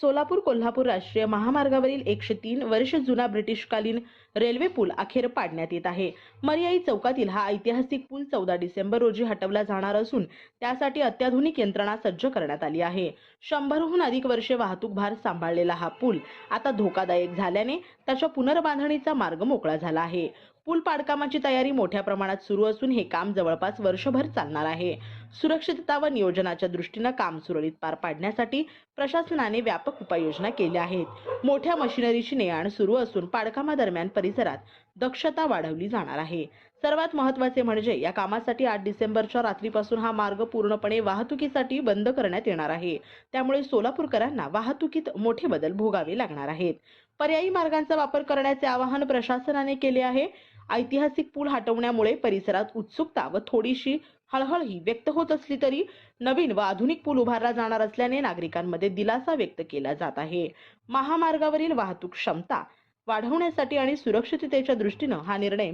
सोलापूर कोल्हापूर राष्ट्रीय महामार्गावरील 103 वर्ष जुना ब्रिटिशकालीन रेल्वे पूल अखेर पाडण्यात येत आहे। मर्याई चौकातील हा ऐतिहासिक पूल 14 डिसेंबर रोजी हटवला जाणार असून त्यासाठी अत्याधुनिक यंत्रणा सज्ज करण्यात आली आहे। 100हून अधिक वर्षे वाहतूक भार सांभाळलेला हा पूल आता धोकादायक झाल्याने त्याच्या पुनर्बांधणीचा मार्ग मोकळा झाला आहे। पूल पाडकामाची तयारी मोठ्या प्रमाणात सुरू असून हे काम जवळपास वर्षभर चालणार आहे। सुरक्षितता व नियोजनाच्या दृष्टीने काम सुरळीत पार पाडण्यासाठी प्रशासनाने व्यापक उपाययोजना केल्या आहेत। मोठ्या मशिनरीची ने-आण सुरू असून पाडकामादरम्यान परिसरात दक्षता वाढवली जाणार आहे। सर्वात महत्त्वाचे म्हणजे या कामासाठी 8 डिसेंबरच्या रात्रीपासून हा मार्ग पूर्णपणे वाहतुकीसाठी बंद करण्यात येणार आहे। त्यामुळे सोलापूरकरांना वाहतुकीत मोठे बदल भोगावे लागणार आहेत। पर्यायी मार्गांचा वापर करण्याचे आवाहन प्रशासनाने केले आहे। ऐतिहासिक पूल हटवण्यामुळे परिसरात उत्सुकता व थोडीशी हळहळही व्यक्त होत असली तरी नवीन व आधुनिक पूल उभारला जाणार असल्याने नागरिकांमध्ये दिलासा व्यक्त केला जात आहे। महामार्गावरील वाहतूक क्षमता वाढवण्यासाठी आणि सुरक्षिततेच्या दृष्टीने हा निर्णय